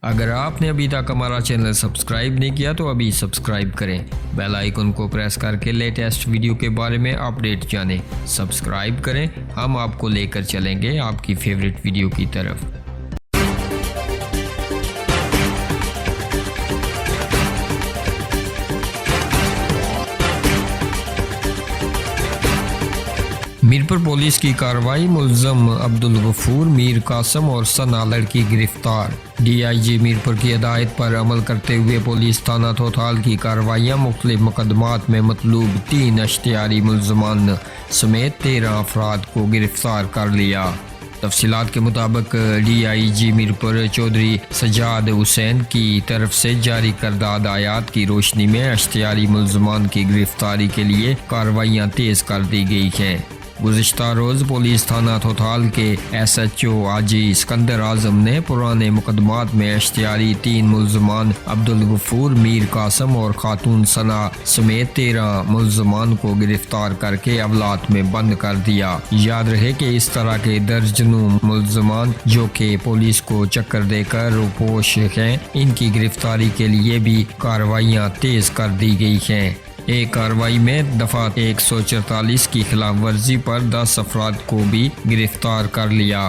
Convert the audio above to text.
अगर आपने अभी तक हमारा चैनल सब्सक्राइब नहीं किया तो अभी सब्सक्राइब करें, बेल आइकन को प्रेस करके लेटेस्ट वीडियो के बारे में अपडेट जानें। सब्सक्राइब करें, हम आपको लेकर चलेंगे आपकी फेवरेट वीडियो की तरफ। मीरपुर पुलिस की कार्रवाई, मुलजम अब्दुल गफूर, मीर कासम और सना लड़की गिरफ्तार। डीआईजी मीरपुर की हिदायत पर अमल करते हुए पुलिस थाना थोथाल की कार्रवाइयाँ मुख्तलिफ मुकदमात में मतलूब 3 अश्तियारी मुलजमान समेत 13 अफराद को गिरफ्तार कर लिया। तफसीलात के मुताबिक डीआईजी मीरपुर चौधरी सजाद हुसैन की तरफ से जारी करदा हदायत की रोशनी में अश्तियारी मुलजमान की गिरफ्तारी के लिए कार्रवाइयाँ तेज कर दी गई हैं। गुज़िश्ता रोज़ पुलिस थाना थोथाल के SHO आजी सिकंदर आजम ने पुराने मुकदमात में अश्तियारी 3 मुलजमान अब्दुल गफूर, मीर कासम और खातून सना समेत 13 मुलजमान को गिरफ्तार करके अवलात में बंद कर दिया। याद रहे कि इस तरह के दर्जनों मुलजमान जो कि पुलिस को चक्कर देकर रोपोश हैं, इनकी गिरफ्तारी के लिए भी कार्रवाइयाँ तेज कर दी गई हैं। एक कार्रवाई में दफा 144 की खिलाफ वर्जी पर 10 अफराद को भी गिरफ्तार कर लिया।